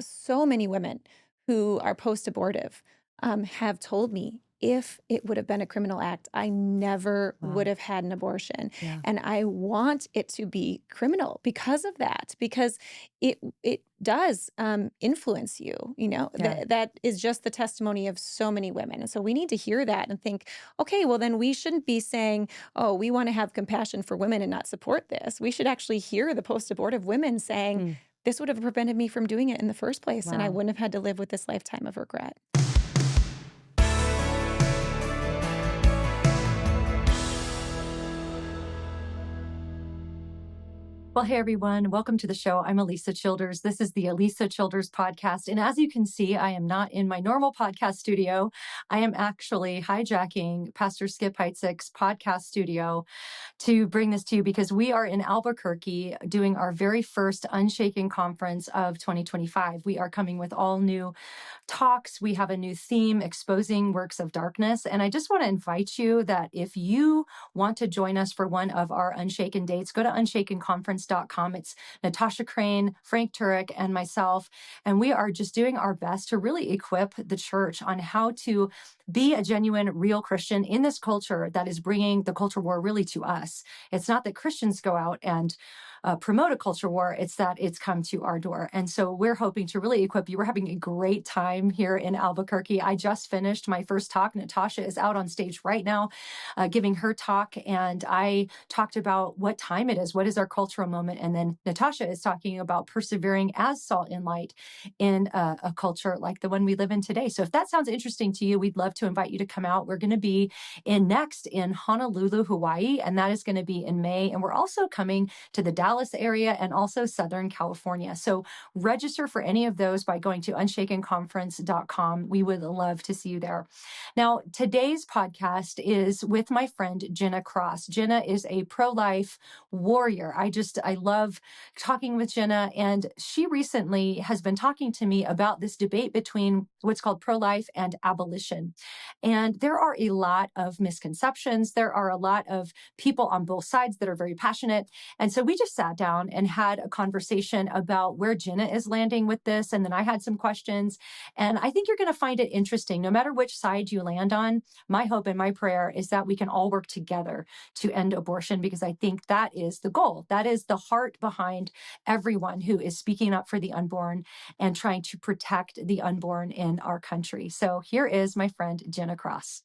so many women who are post-abortive have told me if it would have been a criminal act, I never would Wow. have had an abortion. Yeah. And I want it to be criminal because of that, because it does influence you. Yeah. That is just the testimony of so many women. And so we need to hear that and think, okay, well, then we shouldn't be saying, oh, we want to have compassion for women and not support this. We should actually hear the post-abortive women saying, Mm. this would have prevented me from doing it in the first place, and I Wow. wouldn't have had to live with this lifetime of regret. Well, hey everyone, welcome to the show. I'm Alisa Childers. This is the Alisa Childers podcast. And as you can see, I am not in my normal podcast studio. I am actually hijacking Pastor Skip Heitzig's podcast studio to bring this to you because we are in Albuquerque doing our very first Unshaken conference of 2025. We are coming with all new talks. We have a new theme, exposing works of darkness. And I just want to invite you that if you want to join us for one of our Unshaken dates, go to unshakenconference.com. It's Natasha Crane, Frank Turek, and myself. And we are just doing our best to really equip the church on how to be a genuine, real Christian in this culture that is bringing the culture war really to us. It's not that Christians go out and promote a culture war, it's that it's come to our door. And so we're hoping to really equip you. We're having a great time here in Albuquerque. I just finished my first talk. Natasha is out on stage right now giving her talk. And I talked about what time it is. What is our cultural moment? And then Natasha is talking about persevering as salt and light in a culture like the one we live in today. So if that sounds interesting to you, we'd love to invite you to come out. We're going to be next in Honolulu, Hawaii, and that is going to be in May. And we're also coming to the Dallas area and also Southern California. So register for any of those by going to unshakenconference.com. We would love to see you there. Now, today's podcast is with my friend Ginna Cross. Ginna is a pro-life warrior. I love talking with Ginna, and she recently has been talking to me about this debate between what's called pro-life and abolition. And there are a lot of misconceptions. There are a lot of people on both sides that are very passionate. And so we just sat down and had a conversation about where Ginna is landing with this. And then I had some questions. And I think you're going to find it interesting. No matter which side you land on, my hope and my prayer is that we can all work together to end abortion, because I think that is the goal. That is the heart behind everyone who is speaking up for the unborn and trying to protect the unborn in our country. So here is my friend Ginna Cross.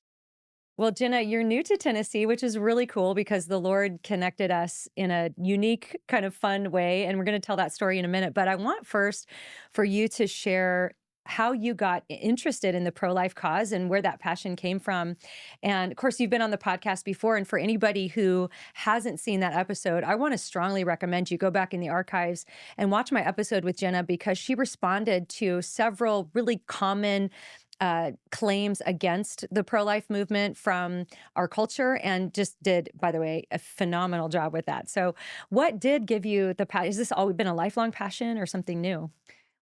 Well, Jenna, you're new to Tennessee, which is really cool because the Lord connected us in a unique, kind of fun way. And we're going to tell that story in a minute. But I want first for you to share how you got interested in the pro-life cause and where that passion came from. And of course, you've been on the podcast before. And for anybody who hasn't seen that episode, I want to strongly recommend you go back in the archives and watch my episode with Jenna, because she responded to several really common claims against the pro-life movement from our culture, and just did, by the way, a phenomenal job with that. So what did give you the passion? Has this always been a lifelong passion or something new?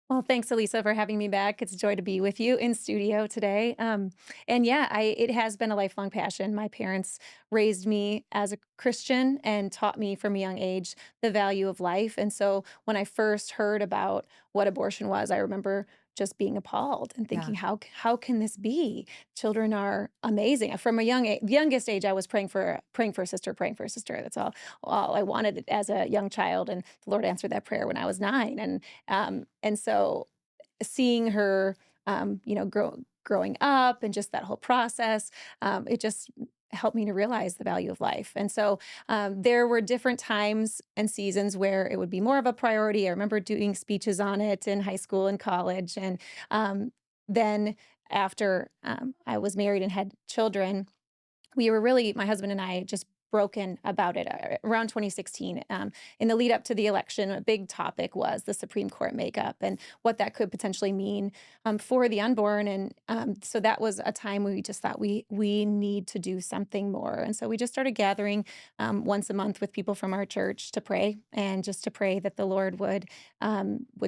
Well, thanks, Alisa, for having me back. It's a joy to be with you in studio today. And yeah, it has been a lifelong passion. My parents raised me as a Christian and taught me from a young age the value of life. And so when I first heard about what abortion was, I remember just being appalled and Yeah. thinking, how can this be? Children are amazing. From a youngest age, I was praying for a sister, praying for a sister. That's all I wanted as a young child, and the Lord answered that prayer when I was 9. And so seeing her, growing up and just that whole process, it just helped me to realize the value of life. And so there were different times and seasons where it would be more of a priority. I remember doing speeches on it in high school and college. And then after I was married and had children, we were really, my husband and I, just broken about it around 2016. In the lead up to the election, a big topic was the Supreme Court makeup and what that could potentially mean for the unborn. And so that was a time when we just thought we need to do something more. And so we just started gathering once a month with people from our church to pray, and just to pray that the Lord would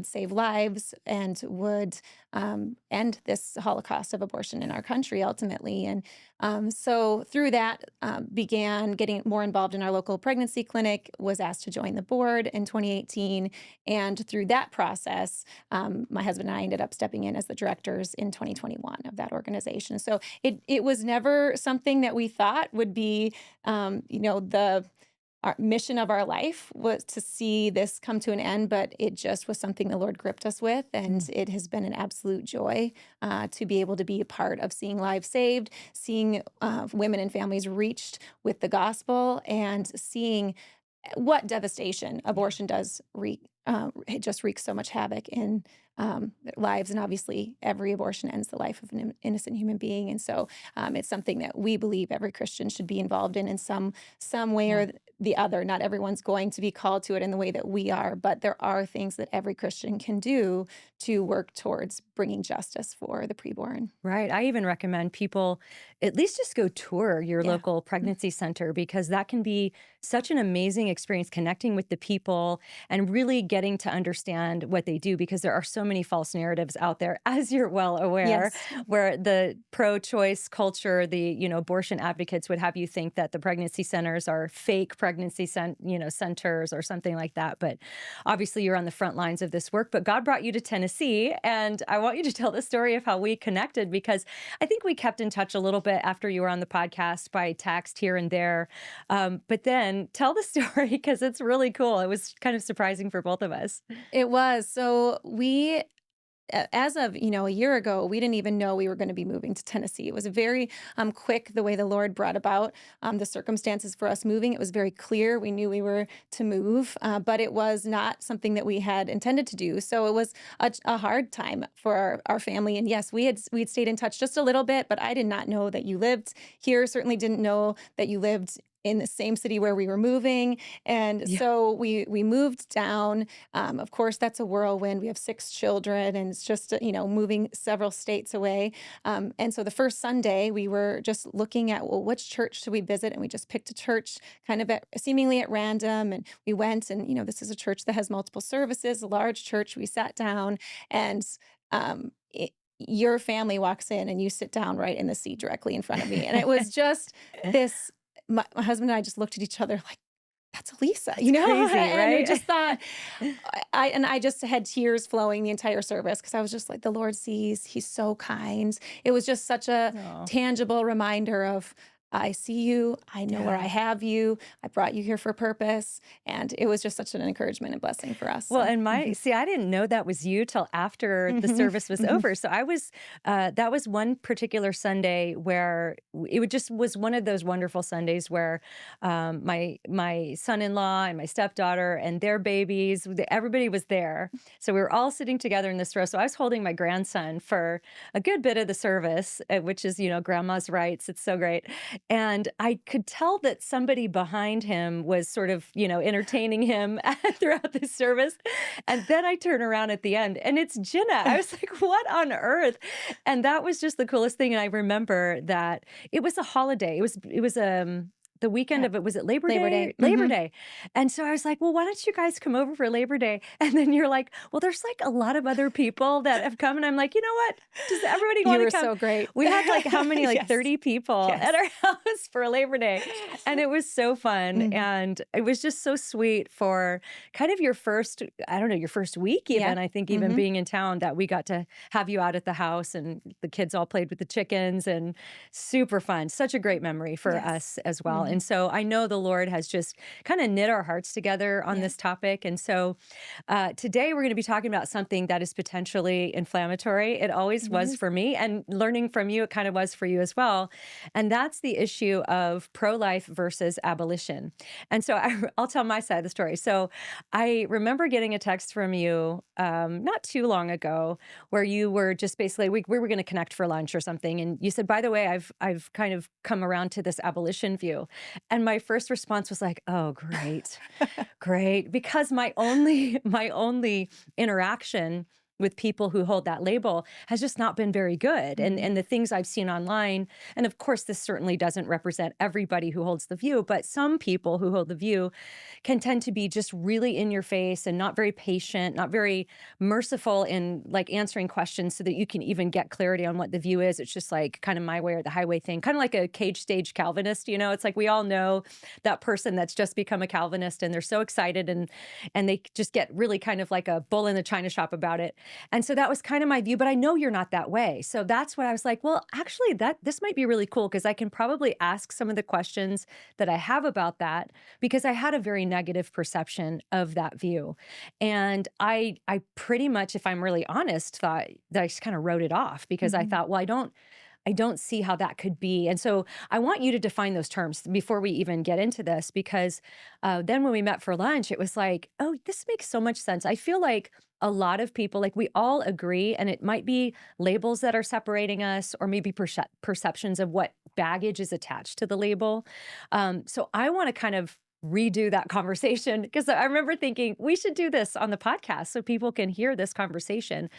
save lives and would end this Holocaust of abortion in our country ultimately. And so through that, began getting getting more involved in our local pregnancy clinic, was asked to join the board in 2018. And through that process, my husband and I ended up stepping in as the directors in 2021 of that organization. So it was never something that we thought would be, the our mission of our life was to see this come to an end, but it just was something the Lord gripped us with, and Mm. it has been an absolute joy to be able to be a part of seeing lives saved, seeing women and families reached with the gospel, and seeing what devastation Yeah. abortion does wreak. It just wreaks so much havoc in their lives, and obviously, every abortion ends the life of an innocent human being. And so, it's something that we believe every Christian should be involved in some way Yeah. or the other. Not everyone's going to be called to it in the way that we are, but there are things that every Christian can do to work towards bringing justice for the preborn. Right. I even recommend people at least just go tour your Yeah. local pregnancy center, because that can be such an amazing experience connecting with the people and really getting to understand what they do, because there are so many false narratives out there, as you're well aware, Yes. where the pro-choice culture, the, abortion advocates would have you think that the pregnancy centers are fake centers or something like that. But obviously you're on the front lines of this work, but God brought you to Tennessee, and I want you to tell the story of how we connected, because I think we kept in touch a little bit after you were on the podcast by text here and there. But then tell the story, because it's really cool. It was kind of surprising for both of us. It was. So as of a year ago, we didn't even know we were going to be moving to Tennessee. It was very quick the way the Lord brought about the circumstances for us moving. It was very clear. We knew we were to move, but it was not something that we had intended to do. So it was a hard time for our family. And yes, we'd stayed in touch just a little bit, but I did not know that you lived here. Certainly didn't know that you lived in the same city where we were moving. And Yeah. so we moved down. Of course, that's a whirlwind. We have 6 children, and it's just, moving several states away. And so the first Sunday, we were just looking at, well, which church should we visit? And we just picked a church kind of seemingly at random. And we went, and, this is a church that has multiple services, a large church. We sat down, and your family walks in, and you sit down right in the seat directly in front of me. And it was just this, my husband and I just looked at each other like, that's Alisa, It's crazy, and we right? just thought, I just had tears flowing the entire service, because I was just like, the Lord sees, He's so kind. It was just such a Oh, tangible reminder of, I see you, I know where I yeah. have you, I brought you here for a purpose, and it was just such an encouragement and blessing for us. Well, So, and mhm, I didn't know that was you till after the mhm, service was mhm. over. So that was one particular Sunday where just was one of those wonderful Sundays where my son-in-law and my stepdaughter and their babies, everybody was there. So we were all sitting together in this row. So I was holding my grandson for a good bit of the service, which is, grandma's rights. It's so great. And I could tell that somebody behind him was sort of, entertaining him throughout the service. And then I turn around at the end and it's Ginna. I was like, what on earth? And that was just the coolest thing. And I remember that it was a holiday. It was the weekend Yeah, of it. Was it Labor Labor Day? Day. Labor Mhm. Day. And so I was like, well, why don't you guys come over for Labor Day? And then you're like, well, there's like a lot of other people that have come. And I'm like, you know what? Does everybody You want to were come? so great. We had like how many, like Yes, 30 people at yes. our house for Labor Day. And it was so fun. Mhm. And it was just so sweet for kind of your first, I don't know, your first week Yeah. even, I think even Mhm. being in town, that we got to have you out at the house and the kids all played with the chickens, and super fun. Such a great memory for Yes. us as well. And Mhm. so I know the Lord has just kind of knit our hearts together on Yeah. this topic. And so today we're going to be talking about something that is potentially inflammatory. It always It was is. for me, and learning from you, it kind of was for you as well. And that's the issue of pro-life versus abolition. And so I'll tell my side of the story. So I remember getting a text from you not too long ago, where you were just basically, we were going to connect for lunch or something. And you said, by the way, I've kind of come around to this abolition view. And my first response was like, oh, great, great. Because my only interaction with people who hold that label has just not been very good. And the things I've seen online, and of course, this certainly doesn't represent everybody who holds the view, but some people who hold the view can tend to be just really in your face and not very patient, not very merciful in like answering questions so that you can even get clarity on what the view is. It's just like kind of my way or the highway thing, kind of like a cage stage Calvinist, you know, it's like we all know that person that's just become a Calvinist and they're so excited and they just get really kind of like a bull in the china shop about it. And so that was kind of my view, but I know you're not that way. So that's what I was like, well, actually that this might be really cool because I can probably ask some of the questions that I have about that because I had a very negative perception of that view. And I pretty much, if I'm really honest, thought that I just kind of wrote it off because I Mhm. thought, well, I don't see how that could be. And so I want you to define those terms before we even get into this, because then when we met for lunch, it was like, oh, this makes so much sense. I feel like a lot of people, like we all agree, and it might be labels that are separating us, or maybe perceptions of what baggage is attached to the label. So I want to kind of redo that conversation because I remember thinking we should do this on the podcast so people can hear this conversation.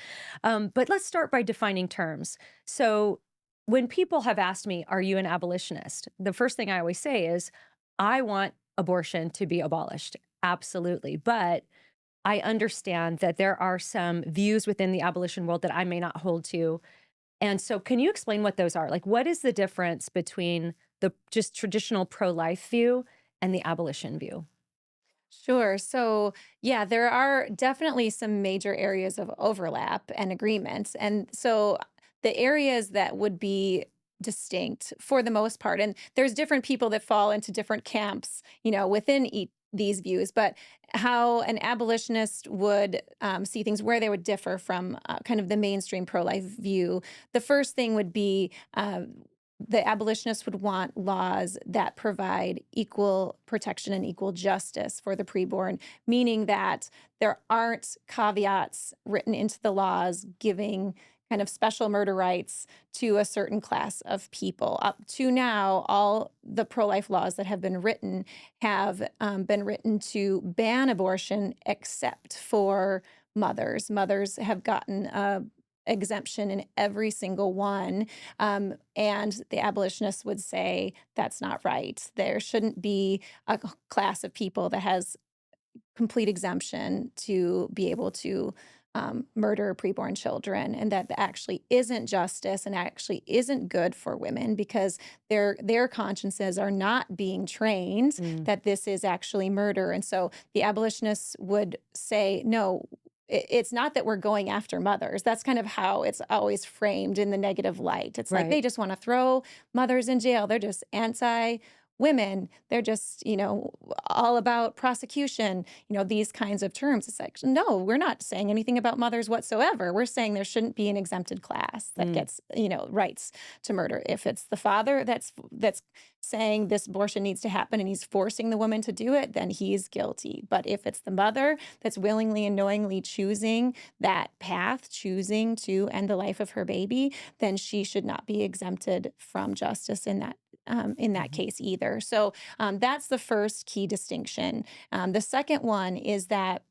But let's start by defining terms. So when people have asked me, are you an abolitionist? The first thing I always say is, I want abortion to be abolished. Absolutely. But I understand that there are some views within the abolition world that I may not hold to. And so, can you explain what those are? Like, what is the difference between the just traditional pro life view and the abolition view? Sure. So, yeah, there are definitely some major areas of overlap and agreement. And so, the areas that would be distinct for the most part, and there's different people that fall into different camps, within these views, but how an abolitionist would see things, where they would differ from kind of the mainstream pro life view. The first thing would be the abolitionists would want laws that provide equal protection and equal justice for the preborn, meaning that there aren't caveats written into the laws giving kind of special murder rights to a certain class of people. Up to now, all the pro life laws that have been written to ban abortion except for mothers. Mothers have gotten a exemption in every single one. And the abolitionists would say that's not right. There shouldn't be a class of people that has complete exemption to be able to murder preborn children, and that actually isn't justice and actually isn't good for women because their consciences are not being trained Mm, that this is actually murder. And so the abolitionists would say, no, it's not that we're going after mothers. That's kind of how it's always framed in the negative light. It's like right. they just want to throw mothers in jail. They're just anti women. They're just, all about prosecution, these kinds of terms. It's like, no, we're not saying anything about mothers whatsoever. We're saying there shouldn't be an exempted class that Mm, gets, rights to murder. If it's the father that's saying this abortion needs to happen and he's forcing the woman to do it, then he's guilty. But if it's the mother that's willingly and knowingly choosing that path, choosing to end the life of her baby, then she should not be exempted from justice in that mhm. case either. So that's the first key distinction. The second one is that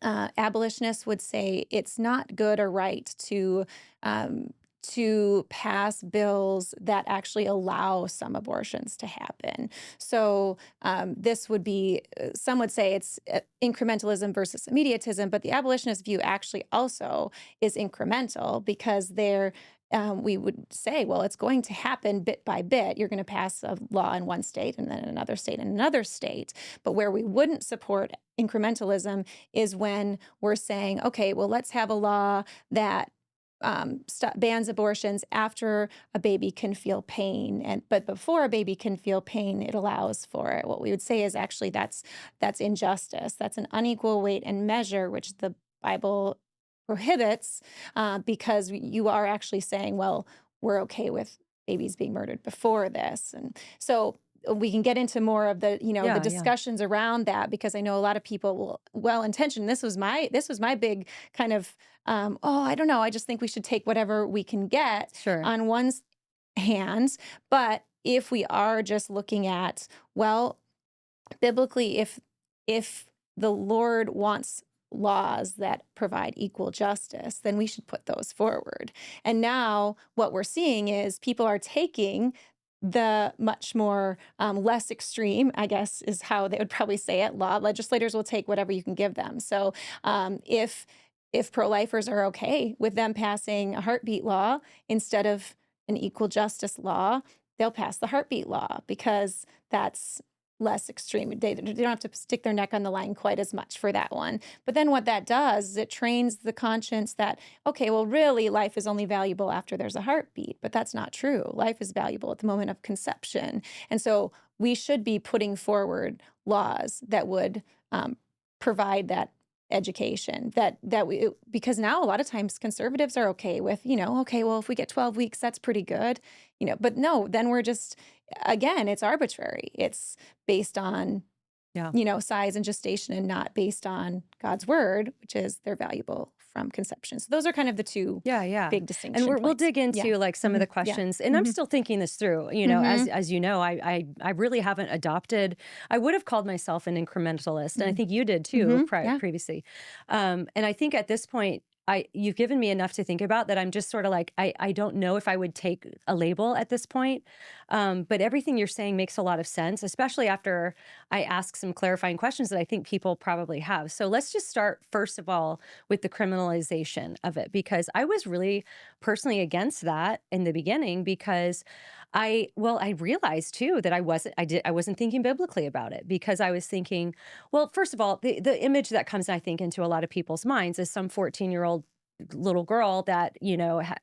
abolitionists would say it's not good or right um, to pass bills that actually allow some abortions to happen. So this would be, some would say it's incrementalism versus immediatism, but the abolitionist view actually also is incremental because we would say, well, it's going to happen bit by bit. You're going to pass a law in one state and then in another state and another state. But where we wouldn't support incrementalism is when we're saying, okay, well, let's have a law that bans abortions after a baby can feel pain, and but before a baby can feel pain, it allows for it. What we would say is actually that's injustice. That's an unequal weight and measure, which the Bible prohibits, because you are actually saying, well, we're okay with babies being murdered before this, and so we can get into more of the Yeah, yeah. discussions around that because I know a lot of people will well intentioned. This was my big kind of oh, I don't know. I just think we should take whatever we can get Sure. on hand. But if we are just looking at, well, biblically, if the Lord wants laws that provide equal justice, then we should put those forward. And now what we're seeing is people are taking the much more less extreme, I guess is how they would probably say it. Law legislators will take whatever you can give them. So if pro-lifers are okay with them passing a heartbeat law instead of an equal justice law, they'll pass the heartbeat law because that's less extreme. They don't have to stick their neck on the line quite as much for that one. But then what that does is it trains the conscience that, okay, well, really, life is only valuable after there's a heartbeat. But that's not true. Life is valuable at the moment of conception. And so we should be putting forward laws that would provide that education that we, because now a lot of times conservatives are okay with, okay, well, if we get 12 weeks, that's pretty good, but no, then we're just, again, it's arbitrary. It's based on, Yeah. size and gestation and not based on God's word, which is they're valuable from conception. So those are kind of the two Yeah, yeah. big And distinction we'll points. dig Yeah. into like some of the Yeah. questions. And I'm still thinking this through, Hmm. as you know, I really haven't adopted. I would have called myself an incrementalist, and I think you did too Yeah. previously. And I think at this point, you've given me enough to think about that. I'm just sort of like, I don't know if I would take a label at this point. But everything you're saying makes a lot of sense, especially after I ask some clarifying questions that I think people probably have. So let's just start, first of all, with the criminalization of it, because I was really personally against that in the beginning because I realized too that I wasn't thinking biblically about it, because I was thinking, well, first of all, the image that comes, I think, into a lot of people's minds is some 14-year-old little girl that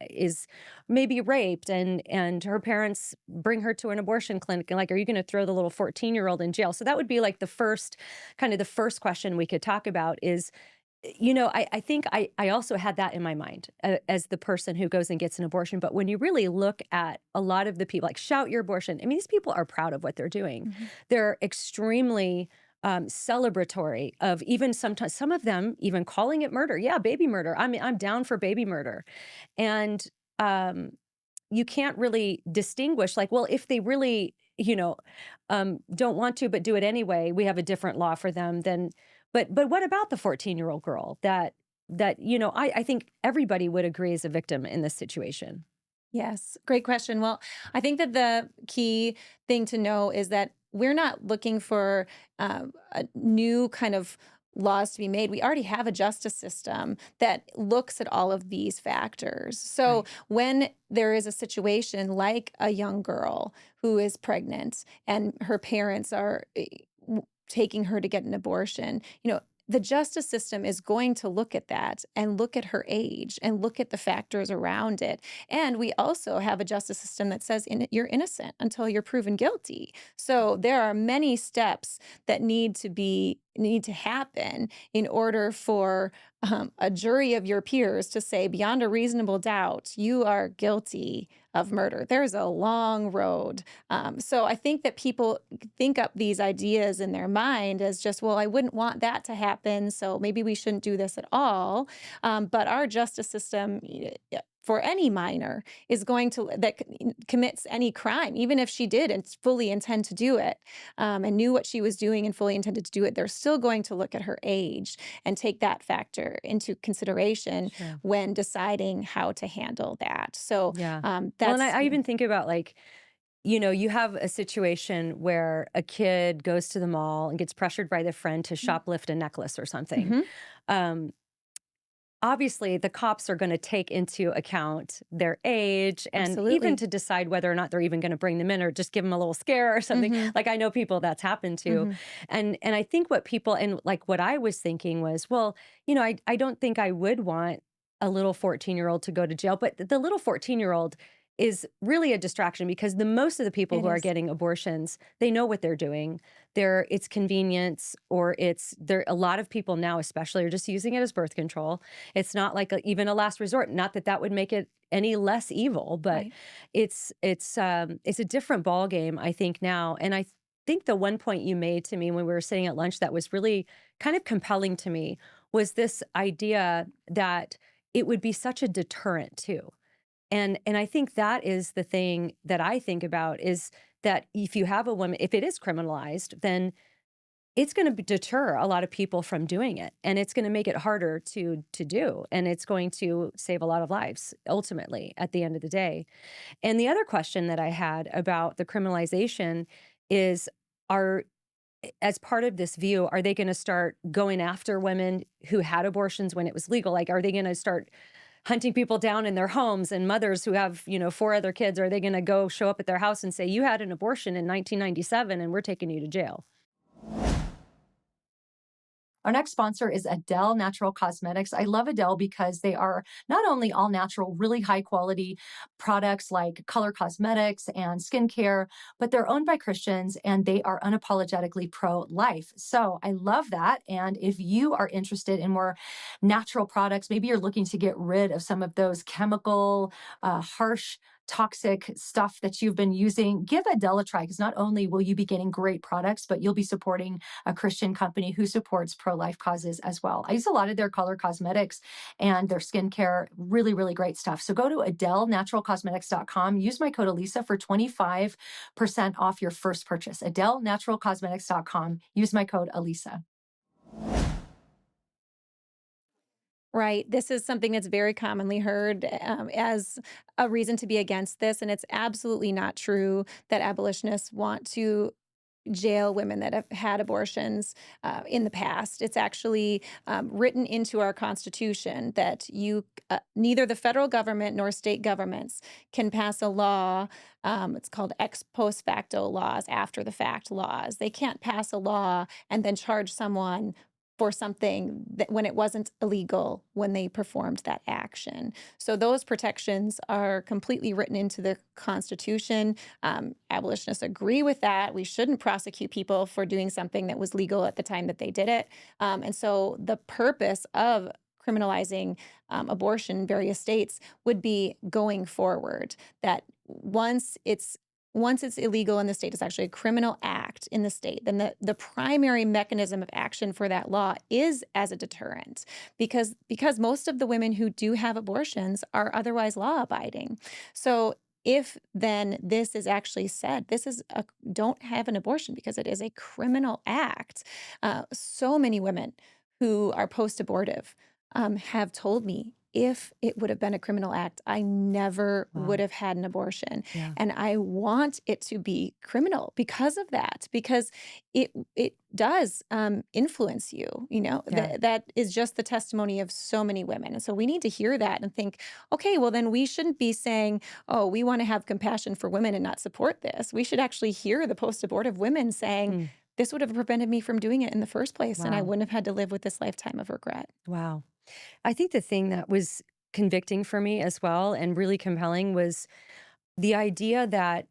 is maybe raped, and her parents bring her to an abortion clinic, and like, are you going to throw the little 14-year-old in jail? So that would be like the first question we could talk about is, I think I also had that in my mind as the person who goes and gets an abortion. But when you really look at a lot of the people, like, shout your abortion, I mean, these people are proud of what they're doing. Hmm. They're extremely celebratory of, even sometimes some of them even calling it murder. Yeah, baby murder. I mean, I'm down for baby murder. And um, you can't really distinguish, like, well, if they really, don't want to, but do it anyway, we have a different law for them than, but what about the 14-year-old girl I think everybody would agree is a victim in this situation. Yes, great question. Well, I think that the key thing to know is that we're not looking for a new kind of laws to be made. We already have a justice system that looks at all of these factors. So Right. when there is a situation like a young girl who is pregnant and her parents are taking her to get an abortion, the justice system is going to look at that and look at her age and look at the factors around it. And we also have a justice system that says you're innocent until you're proven guilty. So there are many steps that need to happen in order for a jury of your peers to say beyond a reasonable doubt you are guilty of murder. There's a long road. So I think that people think up these ideas in their mind as just, well, I wouldn't want that to happen, so maybe we shouldn't do this at all. But our justice system, for any minor, is going to that commits any crime, even if she did and fully intend to do it, and knew what she was doing and fully intended to do it. They're still going to look at her age and take that factor into consideration Sure. when deciding how to handle that. So Yeah. Well, and that's I even think about, like, you have a situation where a kid goes to the mall and gets pressured by the friend to shoplift a necklace or something. Mhm. Um, Obviously, the cops are going to take into account their age, and even Absolutely. to decide whether or not they're even going to bring them in or just give them a little scare or something. Mhm. Like, I know people that's happened to. Mhm. And I think what people, and like what I was thinking was, well, I don't think I would want a little 14-year-old to go to jail, but the little 14-year-old is really a distraction, because the most of the people It who are is. getting abortions, they know what they're doing. It's convenience, or it's there. A lot of people now, especially, are just using it as birth control. It's not like even a last resort. Not that that would make it any less evil, but Right. it's a different ball game, I think, now. And I think the one point you made to me when we were sitting at lunch that was really kind of compelling to me was this idea that it would be such a deterrent too. And I think that is the thing that I think about, is that if you have a woman, if it is criminalized, then it's going to deter a lot of people from doing it, and it's going to make it harder to do, and it's going to save a lot of lives ultimately at the end of the day. And the other question that I had about the criminalization is, are as part of this view, are they going to start going after women who had abortions when it was legal? Like, are they going to start hunting people down in their homes, and mothers who have, four other kids? Are they going to go show up at their house and say, you had an abortion in 1997 and we're taking you to jail? Our next sponsor is Adele Natural Cosmetics. I love Adele because they are not only all natural, really high quality products like color cosmetics and skincare, but they're owned by Christians and they are unapologetically pro-life. So I love that. And if you are interested in more natural products, maybe you're looking to get rid of some of those chemical, harsh, toxic stuff that you've been using, give Adele a try, because not only will you be getting great products, but you'll be supporting a Christian company who supports pro-life causes as well. I use a lot of their color cosmetics and their skincare, really, really great stuff. So go to AdeleNaturalCosmetics.com, use my code Alisa for 25% off your first purchase. AdeleNaturalCosmetics.com, use my code Alisa. Right. This is something that's very commonly heard as a reason to be against this. And it's absolutely not true that abolitionists want to jail women that have had abortions in the past. It's actually written into our Constitution that neither the federal government nor state governments can pass a law. It's called ex post facto laws, after the fact laws. They can't pass a law and then charge someone for something that when it wasn't illegal when they performed that action. So those protections are completely written into the Constitution. Abolitionists agree with that. We shouldn't prosecute people for doing something that was legal at the time that they did it. And so the purpose of criminalizing abortion in various states would be going forward, that once it's illegal in the state, it's actually a criminal act in the state, then the primary mechanism of action for that law is as a deterrent, because most of the women who do have abortions are otherwise law abiding. So if then this is actually said, don't have an abortion because it is a criminal act. So many women who are post-abortive have told me, if it would have been a criminal act, I never would Wow. have had an abortion. Yeah. And I want it to be criminal because of that, because it does influence you. Yeah. That is just the testimony of so many women. And so we need to hear that and think, okay, well, then we shouldn't be saying, oh, we want to have compassion for women and not support this. We should actually hear the post-abortive women saying, Mm. this would have prevented me from doing it in the first place, and I Wow. wouldn't have had to live with this lifetime of regret. Wow. I think the thing that was convicting for me as well and really compelling was the idea that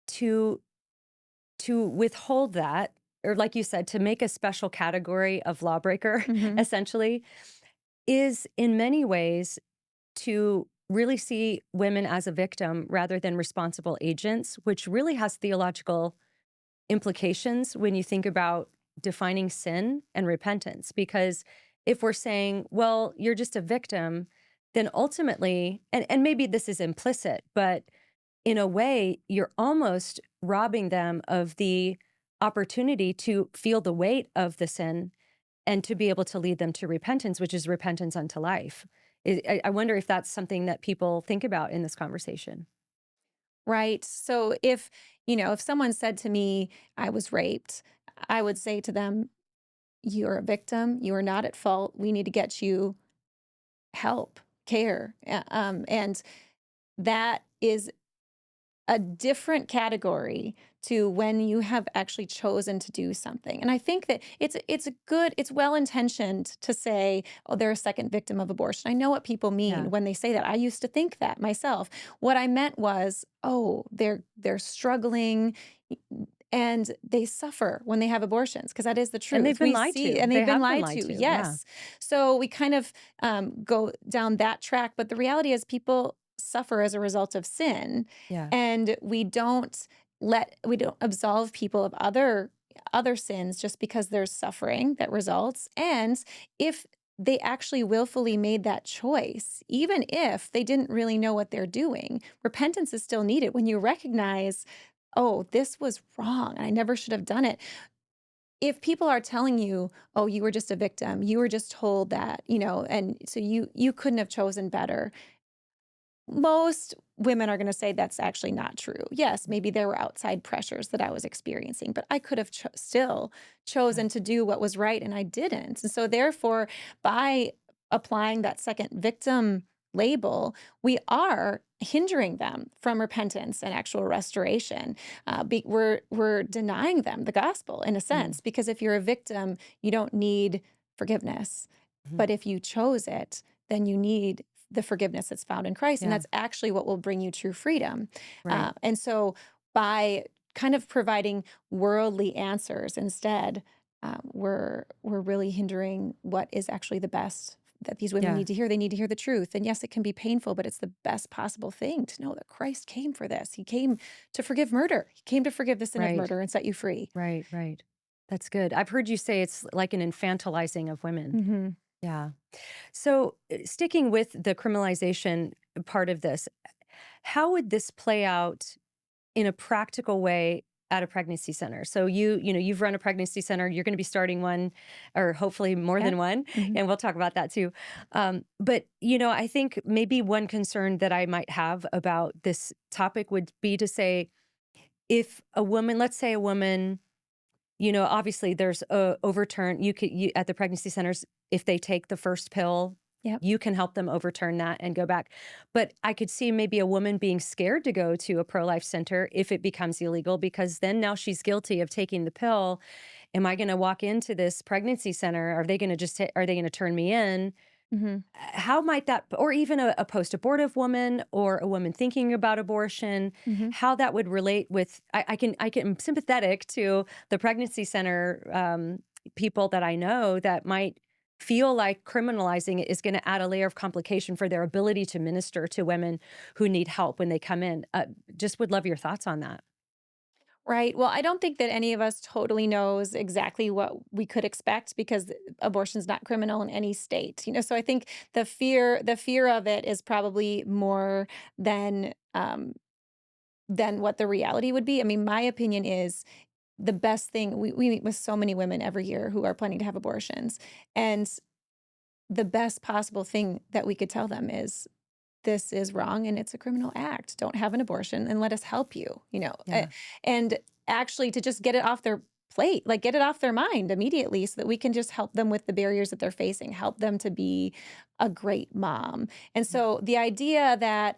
to withhold that, or like you said, to make a special category of lawbreaker, Hmm. essentially, is in many ways to really see women as a victim rather than responsible agents, which really has theological implications when you think about defining sin and repentance. Because if we're saying, well, you're just a victim, then ultimately, and maybe this is implicit, but in a way, you're almost robbing them of the opportunity to feel the weight of the sin and to be able to lead them to repentance, which is repentance unto life. I wonder if that's something that people think about in this conversation. Right. So if someone said to me, I was raped, I would say to them, you're a victim. You are not at fault. We need to get you help, care. And that is a different category to when you have actually chosen to do something. And I think that it's well intentioned to say, oh, they're a second victim of abortion. I know what people Yeah. mean when they say that. I used to think that myself. What I meant was, oh, they're struggling and they suffer when they have abortions, because that is the And they've truth. been We lied see, to. and They they've been have been lied lied to. to. Yeah. Yes. So we kind of go down that track, but the reality is people suffer as a result of sin, Yeah. and we don't absolve people of other sins just because there's suffering that results. And if they actually willfully made that choice, even if they didn't really know what they're doing, repentance is still needed when you recognize, oh, this was wrong, I never should have done it. if people are telling you, "Oh, you were just a victim. You were just told that," and so you couldn't have chosen better. Most women are going to say that's actually not true. Yes, maybe there were outside pressures that I was experiencing, but I could have still Yeah. chosen to do what was right and I didn't. And so, therefore, by applying that second victim label, we are hindering them from repentance and actual restoration. We're denying them the gospel in a Mm. sense, because if you're a victim, you don't need forgiveness. Mhm. But if you chose it, then you need the forgiveness that's found in Christ. And Yeah. that's actually what will bring you true freedom. Right. And so, by kind of providing worldly answers instead, we're really hindering what is actually the best that these women Yeah. need to hear. They need to hear the truth. And yes, it can be painful, but it's the best possible thing to know that Christ came for this. He came to forgive murder. He came to forgive the sin of Right. murder and set you free. Right. Right. That's good. I've heard you say it's like an infantilizing of women. Hmm. Yeah. So, sticking with the criminalization part of this, how would this play out in a practical way at a pregnancy center? So you've run a pregnancy center, you're going to be starting one, or hopefully more Yeah. than one, Hmm. and we'll talk about that too. But I think maybe one concern that I might have about this topic would be to say, if a woman, let's say a woman, obviously there's a overturn. You at the pregnancy centers, if they take the first pill, Yep. you can help them overturn that and go back. But I could see maybe a woman being scared to go to a pro-life center if it becomes illegal, because then now she's guilty of taking the pill. Am I going to walk into this pregnancy center? Are they going to are they going to turn me in? Hmm. How might that, or even a post-abortive woman or a woman thinking about abortion, Hmm. how that would relate with, I'm sympathetic to the pregnancy center people that I know that might feel like criminalizing it is going to add a layer of complication for their ability to minister to women who need help when they come in. Just would love your thoughts on that. Right. Well, I don't think that any of us totally knows exactly what we could expect, because abortion's not criminal in any state. So I think the fear of it is probably more than what the reality would be. I mean, my opinion is the best thing. We meet with so many women every year who are planning to have abortions, and the best possible thing that we could tell them is, this is wrong and it's a criminal act. Don't have an abortion and let us help you, Yeah. and actually to just get it off their plate, like get it off their mind immediately, so that we can just help them with the barriers that they're facing, help them to be a great mom. And Yeah. so the idea that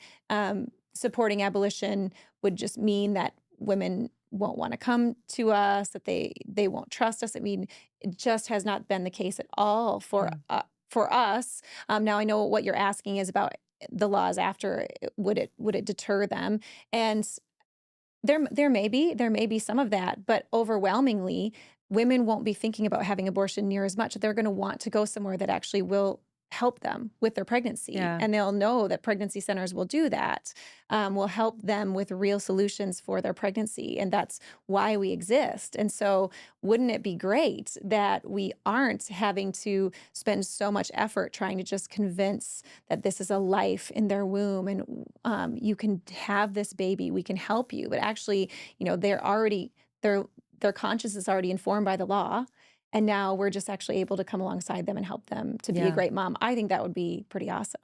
supporting abolition would just mean that women won't want to come to us, that they won't trust us. I mean, it just has not been the case at all Mm. for us. Now I know what you're asking is about the laws after. Would it deter them? And there may be some of that, but overwhelmingly, women won't be thinking about having abortion near as much. They're going to want to go somewhere that actually will help them with their pregnancy, Yeah. and they'll know that pregnancy centers will do that, will help them with real solutions for their pregnancy, and that's why we exist. And so, wouldn't it be great that we aren't having to spend so much effort trying to just convince that this is a life in their womb, and you can have this baby, we can help you, but actually, they're already their conscience is already informed by the law, and now we're just actually able to come alongside them and help them to be a Yeah. great mom. I think that would be pretty awesome.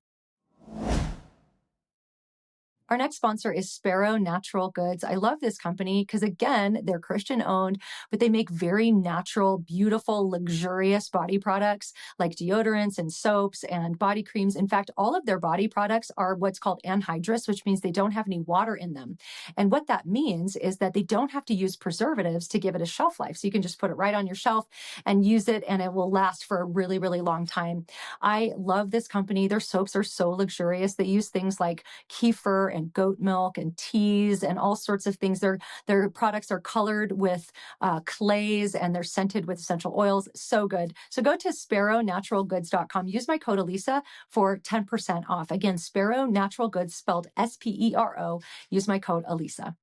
Our next sponsor is SPERO Natural Goods. I love this company because, again, they're Christian owned, but they make very natural, beautiful, luxurious body products like deodorants and soaps and body creams. In fact, all of their body products are what's called anhydrous, which means they don't have any water in them. And what that means is that they don't have to use preservatives to give it a shelf life. So you can just put it right on your shelf and use it, and it will last for a really, really long time. I love this company. Their soaps are so luxurious. They use things like kefir and goat milk and teas and all sorts of things. Their products are colored with clays, and they're scented with essential oils. So good. So go to sparrownaturalgoods.com. Use my code Alisa for 10% off. Again, Sparrow Natural Goods, spelled SPERO. Use my code Alisa.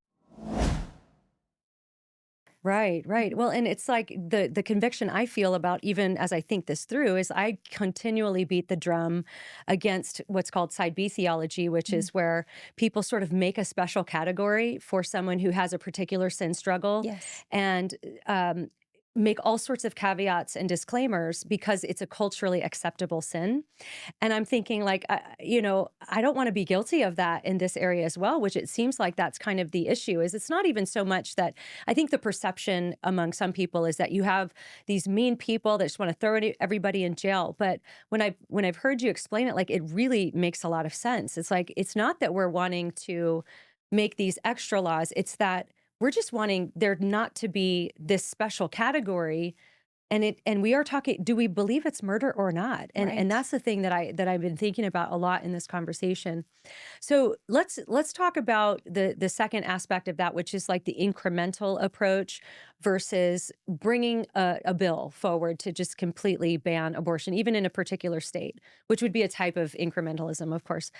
Right, right. Well, and it's like the conviction I feel about, even as I think this through, is I continually beat the drum against what's called side B theology, which Mhm. is where people sort of make a special category for someone who has a particular sin struggle. Yes. And um, make all sorts of caveats and disclaimers because it's a culturally acceptable sin. And I'm thinking like, I don't want to be guilty of that in this area as well, which it seems like that's kind of the issue is it's not even so much that I think the perception among some people is that you have these mean people that just want to throw everybody in jail. But when I've heard you explain it, like it really makes a lot of sense. It's like, it's not that we're wanting to make these extra laws. It's that we're just wanting there not to be this special category. And we are talking, do we believe it's murder or not? And Right. that's the thing that I've been thinking about a lot in this conversation. So let's talk about the second aspect of that, which is like the incremental approach versus bringing a bill forward to just completely ban abortion, even in a particular state, which would be a type of incrementalism, of course.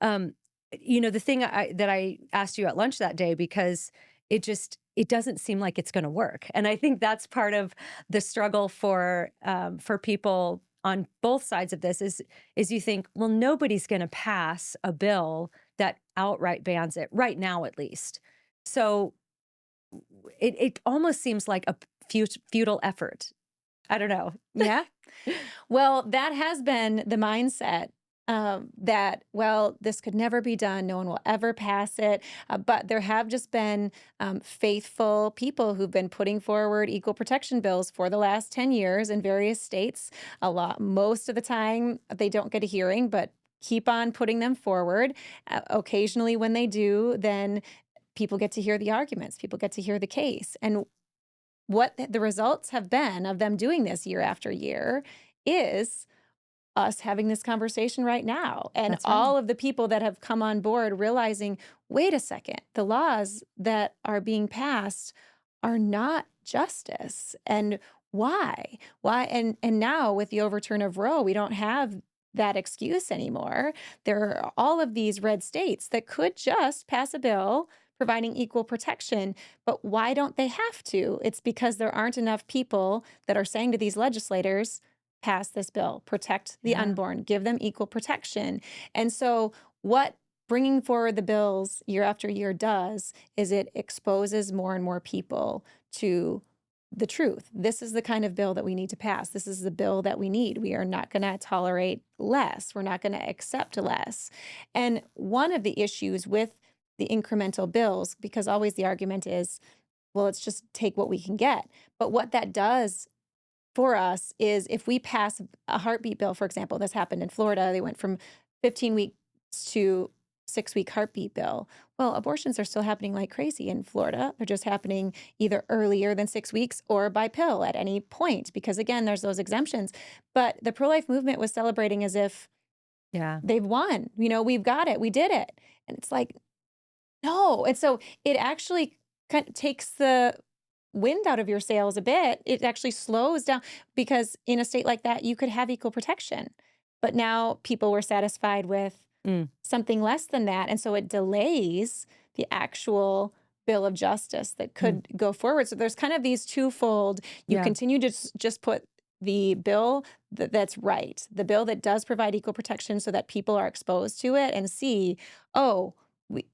Um, the thing that I asked you at lunch that day because it doesn't seem like it's going to work, and I think that's part of the struggle for people on both sides of this is you think, well, nobody's going to pass a bill that outright bans it right now, at least. So it almost seems like a futile effort. I don't know. Yeah. Well, that has been the mindset, that, well, this could never be done. No one will ever pass it. But there have just been faithful people who've been putting forward equal protection bills for the last 10 years in various states. Most of the time, they don't get a hearing, but keep on putting them forward. Occasionally, when they do, then people get to hear the arguments, people get to hear the case. And what the results have been of them doing this year after year is us having this conversation right now. And That's right. all of the people that have come on board realizing, wait a second, the laws that are being passed are not justice. And why? Why? And now with the overturn of Roe, we don't have that excuse anymore. There are all of these red states that could just pass a bill providing equal protection. But why don't they have to? It's because there aren't enough people that are saying to these legislators, pass this bill, protect the Yeah. unborn, give them equal protection. And so, what bringing forward the bills year after year does is it exposes more and more people to the truth. This is the kind of bill that we need to pass. This is the bill that we need. We are not going to tolerate less. We're not going to accept less. And one of the issues with the incremental bills, because always the argument is, well, let's just take what we can get. But what that does for us is if we pass a heartbeat bill, for example, this happened in Florida, they went from 15 weeks to 6-week heartbeat bill. Well, abortions are still happening like crazy in Florida. They're just happening either earlier than 6 weeks or by pill at any point, because again, there's those exemptions. But the pro life movement was celebrating as if Yeah. they've won. We've got it. We did it. And it's like, no. And so it actually kind of takes the wind out of your sails a bit. It actually slows down because in a state like that, you could have equal protection. But now people were satisfied with Mm. something less than that. And so it delays the actual bill of justice that Mm. could go forward. So there's kind of these twofold. You Yeah. continue to just put the bill that's right, the bill that does provide equal protection so that people are exposed to it and see, oh,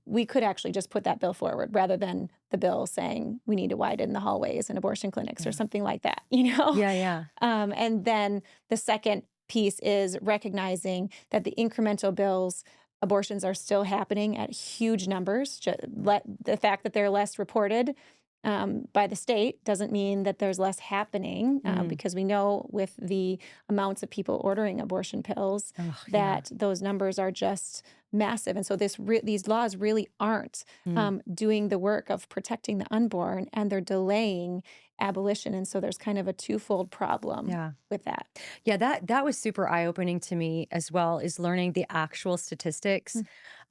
we could actually just put that bill forward rather than the bill saying we need to widen the hallways in abortion clinics or Yeah. something like that. Yeah. Yeah. And then the second piece is recognizing that the incremental bills, abortions are still happening at huge numbers. The fact that they're less reported by the state doesn't mean that there's less happening, Mm. because we know with the amounts of people ordering abortion pills Oh, yeah. that those numbers are just massive. And so these laws really aren't Mm. doing the work of protecting the unborn, and they're delaying abolition. And so there's kind of a twofold problem Yeah. with that. Yeah, that was super eye-opening to me as well, is learning the actual statistics.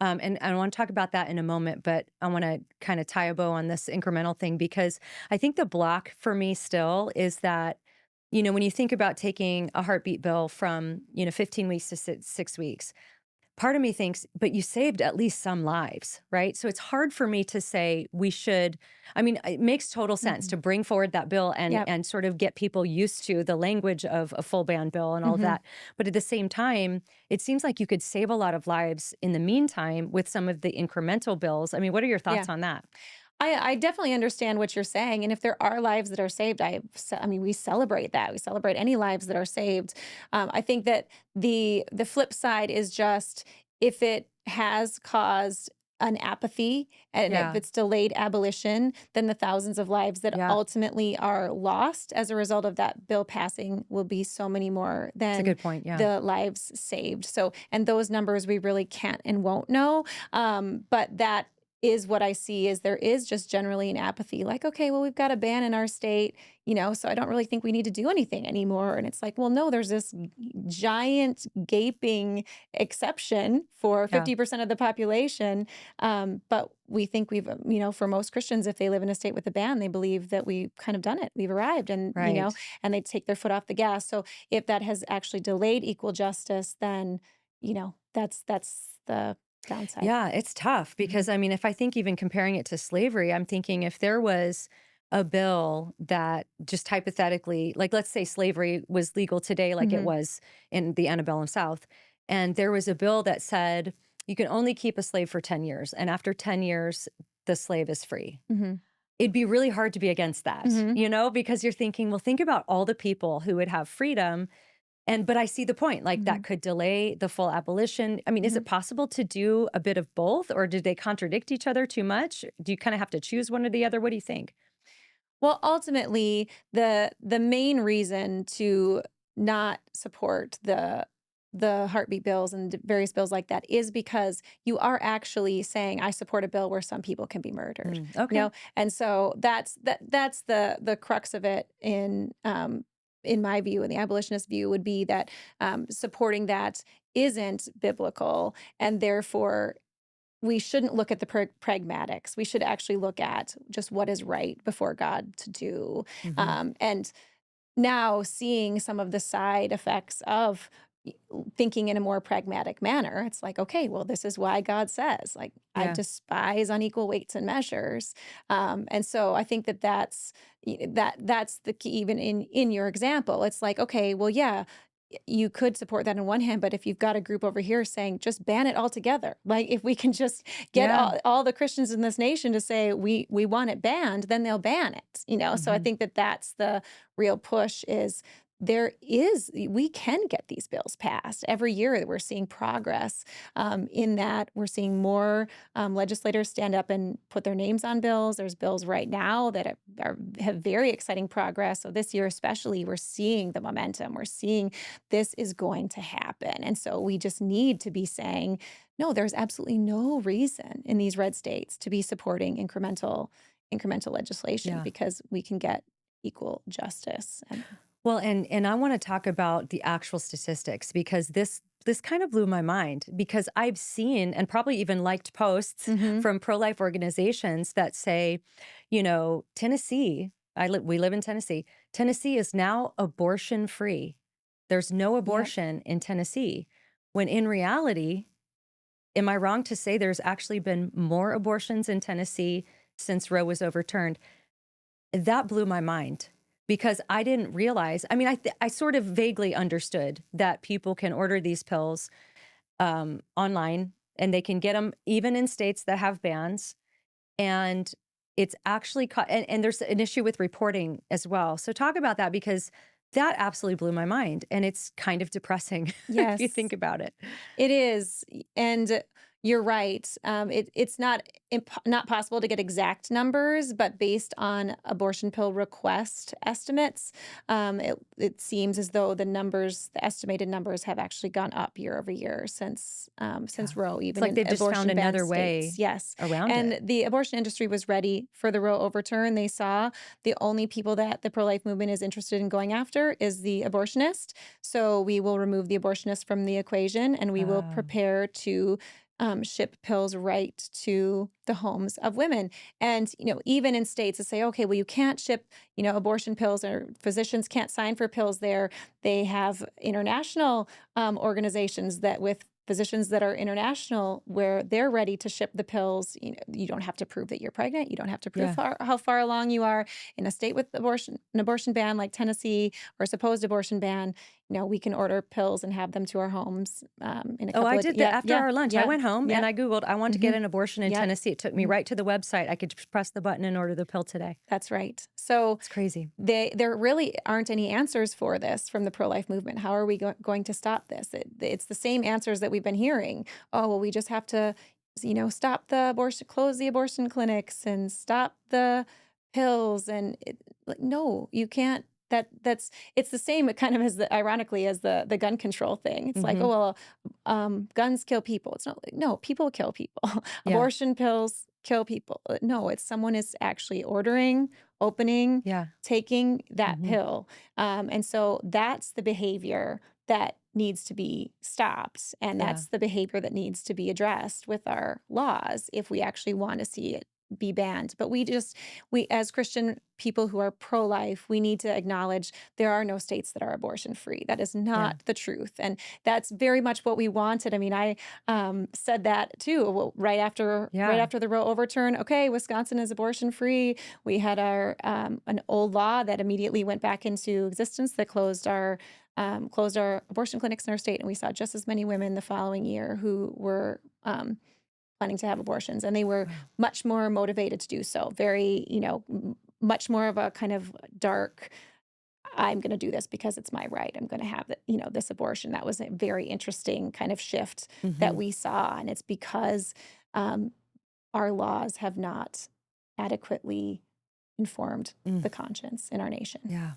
Mm. And I want to talk about that in a moment, but I want to kind of tie a bow on this incremental thing because I think the block for me still is that, when you think about taking a heartbeat bill from, 15 weeks to 6 weeks, part of me thinks, but you saved at least some lives, right? So it's hard for me to say we should. I mean, it makes total sense Mhm. to bring forward that bill and Yep. and sort of get people used to the language of a full ban bill and all of Mhm. that. But at the same time, it seems like you could save a lot of lives in the meantime with some of the incremental bills. I mean, what are your Yeah. thoughts on that? I definitely understand what you're saying, and if there are lives that are saved, I mean, we celebrate that. We celebrate any lives that are saved. I think that the flip side is just if it has caused an apathy and if Yeah. it's delayed abolition, then the thousands of lives that Yeah. ultimately are lost as a result of that bill passing will be so many more It's a than good point. Yeah. the lives saved. So, and those numbers we really can't and won't know. But that is what I see is there is just generally an apathy like, okay, well, we've got a ban in our state, so I don't really think we need to do anything anymore. And it's like, well, no, there's this giant gaping exception for Yeah. 50% of the population. But we think for most Christians, if they live in a state with a ban, they believe that we've kind of done it. We've arrived Right. and they take their foot off the gas. So if that has actually delayed equal justice, then, that's the downside. Yeah, it's tough Mhm. because I mean, if I think even comparing it to slavery, I'm thinking if there was a bill that just hypothetically, like let's say slavery was legal today, like it Mhm. was in the antebellum South, and there was a bill that said you can only keep a slave for 10 years, and after 10 years, the slave is free. Mhm. It'd be really hard to be against that, Mhm. because you're thinking, well, think about all the people who would have freedom but I see the point, like, that Mhm. could delay the full abolition. I mean, is Mhm. it possible to do a bit of both, or do they contradict each other too much? Do you kinda have to choose one or the other? What do you think? Well, ultimately, the main reason to not support the heartbeat bills and various bills like that is because you are actually saying I support a bill where some people can be murdered, Okay. and so that's the crux of it in my view, and the abolitionist view would be that supporting that isn't biblical, and therefore we shouldn't look at the pragmatics. We should actually look at just what is right before God to do. Mhm. And now seeing some of the side effects of thinking in a more pragmatic manner, it's like, okay, well, this is why God says, like, I Yeah. despise unequal weights and measures. And so I think that that's the key. Even in your example, it's like, okay, well, yeah, you could support that on one hand, but if you've got a group over here saying just ban it altogether, like if we can just get Yeah. all the Christians in this nation to say we want it banned, then they'll ban it. So I Mhm. think that that's the real push is we can get these bills passed every year that we're seeing progress in that we're seeing more legislators stand up and put their names on bills. There's bills right now that have very exciting progress. So this year especially, we're seeing the momentum. We're seeing this is going to happen. And so we just need to be saying, no, there's absolutely no reason in these red states to be supporting incremental legislation Yeah. because we can get equal justice. And Well, and I wanna talk about the actual statistics because this kind of blew my mind because I've seen and probably even liked posts Mhm. from pro-life organizations that say, Tennessee, we live in Tennessee. Tennessee is now abortion free. There's no Yep. abortion in Tennessee, when in reality, am I wrong to say there's actually been more abortions in Tennessee since Roe was overturned? That blew my mind because I didn't realize. I mean, I sort of vaguely understood that people can order these pills online and they can get them even in states that have bans. And it's actually and there's an issue with reporting as well. So talk about that because that absolutely blew my mind, and it's kind of depressing if you think Yes. about it. It is, and you're right. It's not possible to get exact numbers, but based on abortion pill request estimates, it seems as though the estimated numbers, have actually gone up year over year since Yeah, Roe, it's even like in they've just found abortion ban another states. way Yes, around and it. the abortion industry was ready for the Roe overturn. They saw the only people that the pro life movement is interested in going after is the abortionist. So we will remove the abortionist from the equation, and we will Oh, prepare to ship pills right to the homes of women. And even in states that say, okay, well, you can't ship abortion pills, or physicians can't sign for pills there. They have international organizations that with physicians that are international where they're ready to ship the pills. You don't have to prove that you're pregnant. You don't have to prove yeah. how far along you are. In a state with an abortion ban like Tennessee, or a supposed abortion ban, we can order pills and have them to our homes in a Oh, I couple of did that yeah, after yeah, our lunch. I yeah, went home yeah. and I Googled, I want to get Hmm. an abortion in Yep. Tennessee. It took me Mhm. right to the website. I could just press the button and order the pill today. That's right. So It's crazy. there really aren't any answers for this from the pro-life movement. How are we going to stop this? It's the same answers that we've been hearing. Oh, well, we just have to, stop the abortion, close the abortion clinics, and stop the pills. And like, no, you can't. That's it's the same kind of as ironically as the gun control thing. It's like, Hmm. oh well, guns kill people. It's not like, no, people kill people. Yeah. Abortion pills kill people. No, it's someone is actually ordering, opening, Yeah. taking that Hmm. pill. And so that's the behavior that needs to be stopped. And Yeah. that's the behavior that needs to be addressed with our laws if we actually want to see it be banned. But we, as Christian people who are pro life, we need to acknowledge there are no states that are abortion free. That is Yeah. not the truth. And that's very much what we wanted. I mean, I said that too, right Yeah. after the Roe overturn. Okay, Wisconsin is abortion free. We had our an old law that immediately went back into existence that closed our abortion clinics in our state, and we saw just as many women the following year who were planning to have abortions, and they were Wow. much more motivated to do so. Very, much more of a kind of dark. I'm going to do this because it's my right. I'm going to have this abortion. That was a very interesting kind of shift that Hmm. we saw, and it's because um, our laws have not adequately informed Mm. the conscience in our nation. Yeah.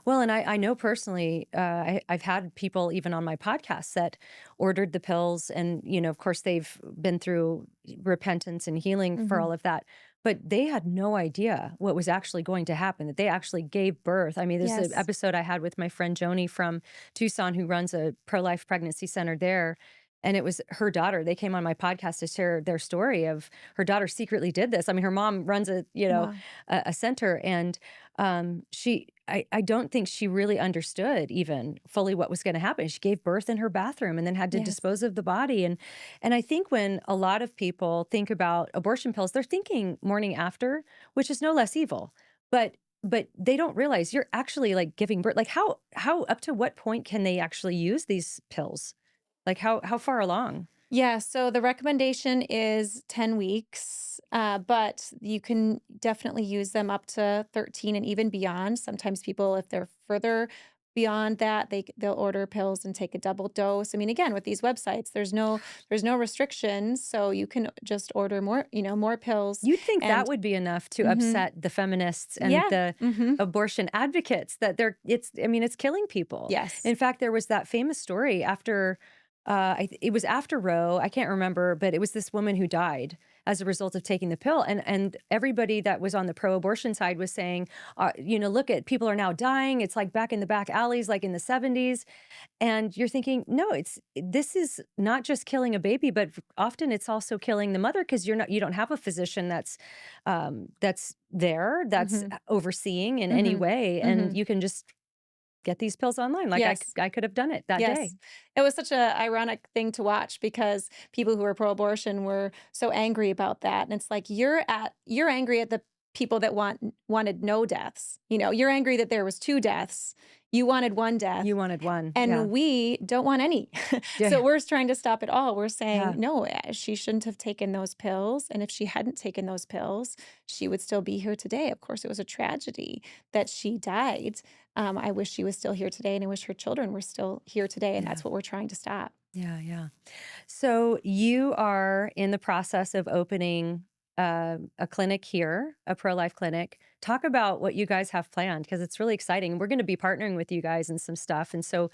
Well, and I know personally, I've had people even on my podcast that ordered the pills, and of course, they've been through repentance and healing for Hmm. all of that, but they had no idea what was actually going to happen. That they actually gave birth. I mean, there's an Yes. episode I had with my friend Joni from Tucson, who runs a pro-life pregnancy center there. And it was her daughter. They came on my podcast to share their story of her daughter secretly did this. I mean, her mom runs Wow. a center, and I don't think she really understood even fully what was going to happen. She gave birth in her bathroom and then had to Yes. dispose of the body. And I think when a lot of people think about abortion pills, they're thinking morning after, which is no less evil. But they don't realize you're actually like giving birth. Like how up to what point can they actually use these pills? Like how far along? Yeah, so the recommendation is 10 weeks, but you can definitely use them up to 13 and even beyond. Sometimes people, if they're further beyond that, they'll order pills and take a double dose. I mean, again, with these websites, there's no restrictions, so you can just order more pills. You'd think that And would be enough to mhm, upset the feminists and yeah, the hmm, abortion advocates that I mean, it's killing people. yes, In fact, there was that famous story after, it was after Roe, I can't remember, but it was this woman who died as a result of taking the pill. And everybody that was on the pro-abortion side was saying, look at people are now dying. It's like back in the back alleys, like in the 70s. And you're thinking, no, this is not just killing a baby, but often it's also killing the mother because you don't have a physician that's there, that's hmm, overseeing in any hmm, way, hmm, and you can just get these pills online. Like yes. I could have done it that day. Yes. It was such a ironic thing to watch because people who were pro-abortion were so angry about that, and it's like you're angry at the people that wanted no deaths. You're angry that there was 2 deaths. You wanted 1 death. You wanted one, yeah, And we don't want any. yeah, So we're trying to stop it all. We're saying, yeah, no, she shouldn't have taken those pills. And if she hadn't taken those pills, she would still be here today. Of course, it was a tragedy that she died. I wish she was still here today, and I wish her children were still here today. And yeah, that's what we're trying to stop. yeah, yeah. So you are in the process of opening a clinic here, a pro-life clinic. Talk about what you guys have planned because it's really exciting. We're going to be partnering with you guys and some stuff, and so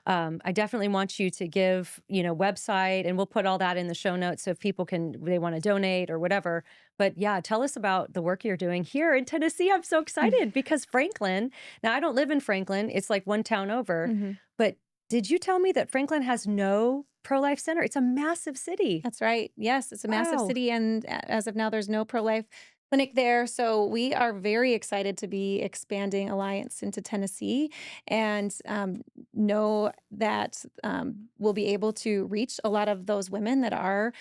I definitely want you to give website, and we'll put all that in the show notes so if people they want to donate or whatever. But yeah, tell us about the work you're doing here in Tennessee. I'm so excited because Franklin. Now I don't live in Franklin; it's like one town over, Hmm. but did you tell me that Franklin has no pro-life center? It's a massive city. That's right. Yes, it's a massive Wow. city. And as of now, there's no pro life clinic there. So we are very excited to be expanding Alliance into Tennessee, and know that we'll be able to reach a lot of those women that are,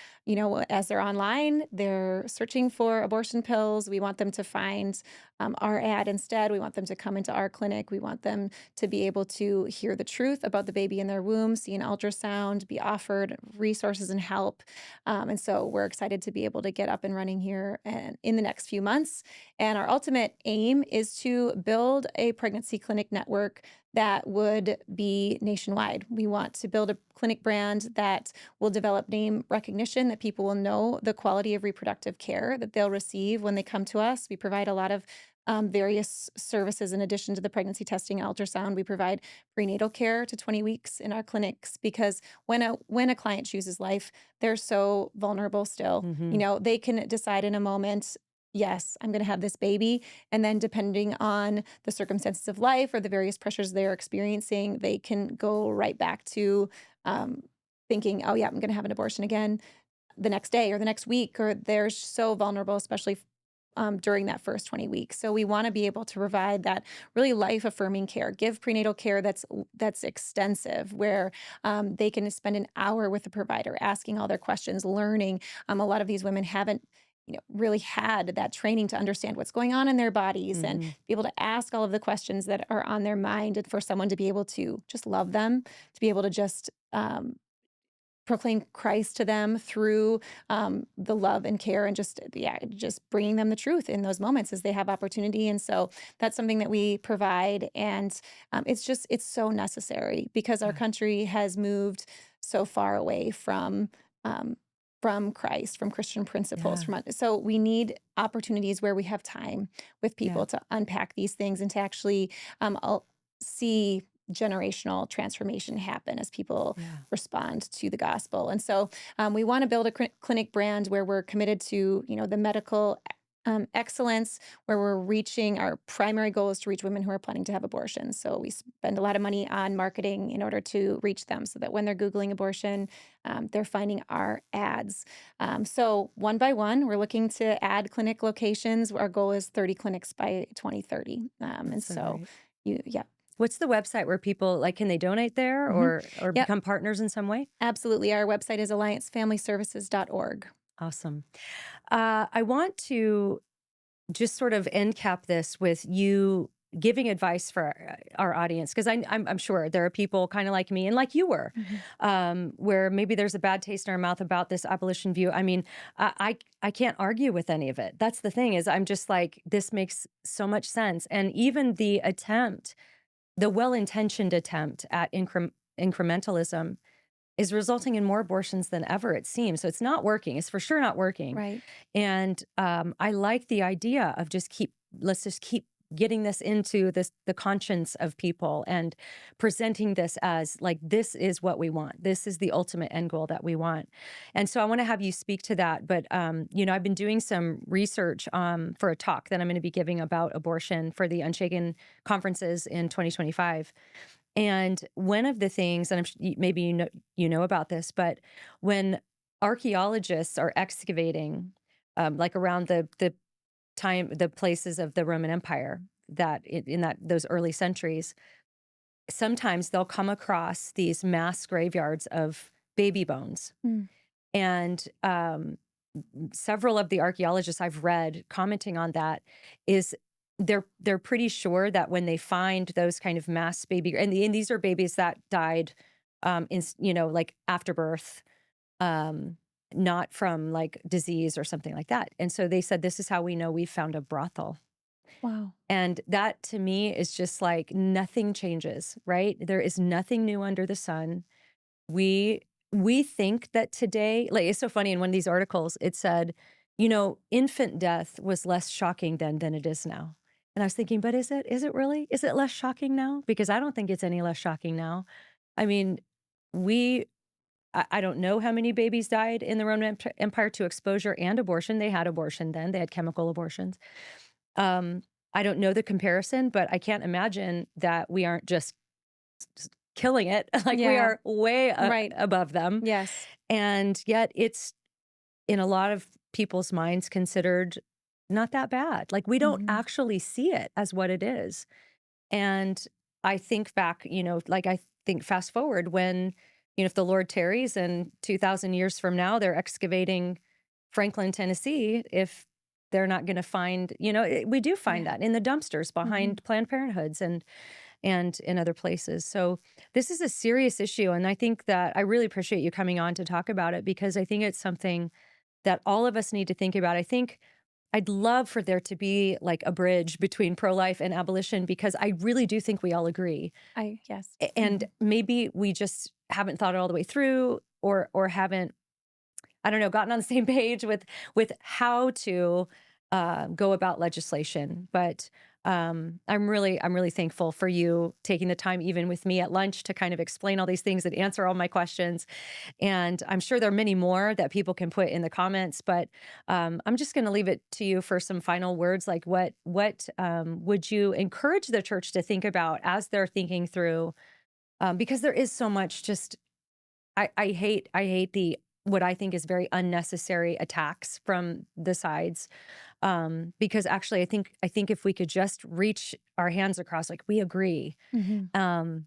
as they're online, they're searching for abortion pills. We want them to find our ad instead. We want them to come into our clinic. We want them to be able to hear the truth about the baby in their womb, see an ultrasound, be offered resources and help. And so we're excited to be able to get up and running here and in the next few months. And our ultimate aim is to build a pregnancy clinic network that would be nationwide. We want to build a clinic brand that will develop name recognition, that people will know the quality of reproductive care that they'll receive when they come to us. We provide a lot of various services in addition to the pregnancy testing and ultrasound. We provide prenatal care to 20 weeks in our clinics because when a client chooses life, they're so vulnerable still. Hmm. They can decide in a moment, yes, I'm going to have this baby. And then, depending on the circumstances of life or the various pressures they're experiencing, they can go right back to um, thinking, oh, yeah, I'm going to have an abortion again the next day or the next week, or they're so vulnerable, especially during that first 20 weeks. So we want to be able to provide that really life affirming care, give prenatal care that's extensive, where they can spend an hour with the provider, asking all their questions, learning. A lot of these women haven't really had that training to understand what's going on in their bodies and Hmm. be able to ask all of the questions that are on their mind, and for someone to be able to just love them, to be able to just proclaim Christ to them through the love and care, and just bringing them the truth in those moments as they have opportunity. And so that's something that we provide, and it's so necessary because our Yeah. country has moved so far away um, from Christ, from Christian principles. Yeah. So we need opportunities where we have time with Yeah. people to unpack these things and to actually see generational transformation happen as people Yeah. respond to the gospel. And so we want to build a clinic brand where we're committed to, the medical excellence, where we're reaching our primary goal is to reach women who are planning to have abortions. So we spend a lot of money on marketing in order to reach them so that when they're Googling abortion, they're finding our ads. So one by one, we're looking to add clinic locations. Our goal is 30 clinics by 2030. And That's so so great. yeah. What's the website where people like, can they donate there Hmm. or Yep. become partners in some way? Absolutely. Our website is alliancefamilyservices.org. Awesome. I want to just sort of end cap this with you giving advice for our audience, because I'm sure there are people kind of like me and like you were, Mhm. where maybe there's a bad taste in our mouth about this abolition view. I mean, I can't argue with any of it. That's the thing, is I'm just like, this makes so much sense. And even the well-intentioned attempt at incrementalism is resulting in more abortions than ever, it seems. So it's not working. It's for sure not working. Right. And I like the idea of let's just keep getting this into the conscience of people and presenting this as like, this is what we want. This is the ultimate end goal that we want. And so I want to have you speak to that. But, I've been doing some research for a talk that I'm going to be giving about abortion for the Unshaken conferences in 2025. And one of the things, and maybe you know about this, but when archaeologists are excavating, like around the places of the Roman Empire that in those early centuries, sometimes they'll come across these mass graveyards of baby bones, Mm. and several of the archaeologists I've read commenting on that is they're pretty sure that when they find those kind of mass baby, and these are babies that died like after birth, um not from like disease or something like that. And so they said, this is how we know we found a brothel. Wow. And that to me is just like, nothing changes, right? There is nothing new under the sun. We think that today, like, it's so funny, in one of these articles it said, infant death was less shocking then than it is now. And I was thinking, but is it really, is it less shocking now? Because I don't think it's any less shocking now. I mean, we I don't know how many babies died in the Roman Empire to exposure and abortion. They had abortion then, they had chemical abortions. um I don't know the comparison, but I can't imagine that we aren't just killing it. Like, we Yeah. are way Right. above them. Yes. And yet it's, in a lot of people's minds, considered not that bad. Like, we don't Mhm. actually see it as what it is. And I think back, like I think fast forward when, if the Lord tarries and 2,000 years from now, they're excavating Franklin, Tennessee, if they're not going to find, we do find Yeah. that in the dumpsters Mhm. behind Planned Parenthoods and in other places. So this is a serious issue. And I think that I really appreciate you coming on to talk about it, because I think it's something that all of us need to think about. I think I'd love for there to be like a bridge between pro-life and abolition, because I really do think we all agree. Yes. And Mhm. maybe we just haven't thought it all the way through, or haven't, I don't know, gotten on the same page with how to go about legislation. But I'm really thankful for you taking the time, even with me at lunch, to kind of explain all these things and answer all my questions. And I'm sure there are many more that people can put in the comments, but I'm just going to leave it to you for some final words. Like, what would you encourage the church to think about as they're thinking through? Because there is so much. Just I hate the what I think is very unnecessary attacks from the sides. Because actually, I think if we could just reach our hands across, like, we agree, Mhm. um,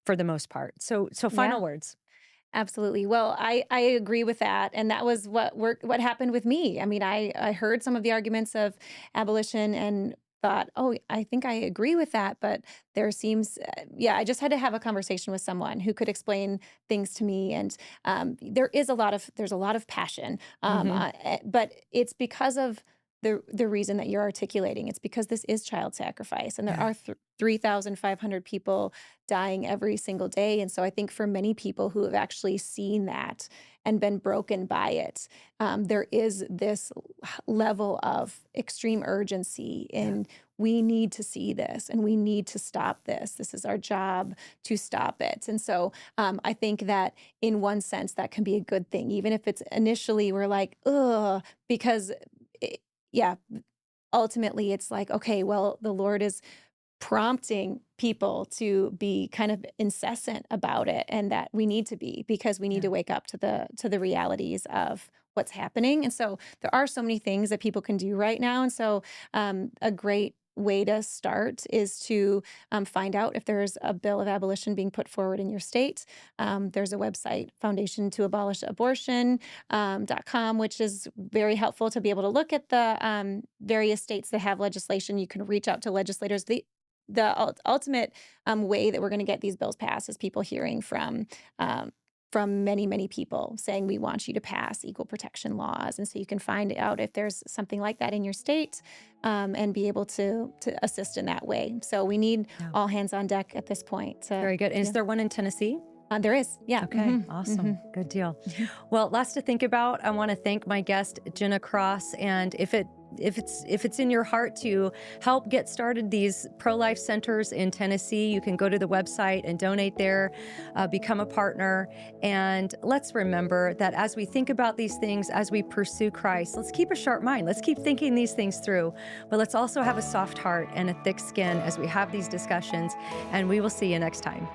for the most part. So final Yeah. words. Absolutely. Well, I agree with that, and that was what happened with me. I mean, I heard some of the arguments of abolition and thought, "Oh, I think I agree with that," but there seems yeah, I just had to have a conversation with someone who could explain things to me, and there's a lot of passion, Hmm. but it's because of the reason that you're articulating. It's because this is child sacrifice, and there Yeah. are 3,500 people dying every single day. And so I think for many people who have actually seen that and been broken by it, there is this level of extreme urgency Yeah. in we need to see this and we need to stop this. This is our job to stop it. And so I think that in one sense, that can be a good thing, even if it's initially we're like, ugh, because, it, yeah, ultimately it's like, okay, well, the Lord is prompting people to be kind of incessant about it, and that we need to be, because we need Yeah. to wake up to the realities of what's happening. And so there are so many things that people can do right now. And so a great way to start is to find out if there's a bill of abolition being put forward in your state. There's a website, foundation to abolish abortion .com, which is very helpful to be able to look at the various states that have legislation. You can reach out to legislators. The ultimate way that we're going to get these bills passed is people hearing from many, many people saying we want you to pass equal protection laws. And so you can find out if there's something like that in your state, and be able to assist in that way. So we need Yeah. all hands on deck at this point. Very good. Is Yeah, there one in Tennessee? there is. Yeah. Okay, awesome. Good deal. Well, lots to think about. I want to thank my guest, Ginna Cross. And if it's in your heart to help get started these pro-life centers in Tennessee, you can go to the website and donate there, become a partner. And let's remember that as we think about these things, as we pursue Christ, let's keep a sharp mind. Let's keep thinking these things through. But let's also have a soft heart and a thick skin as we have these discussions. And we will see you next time.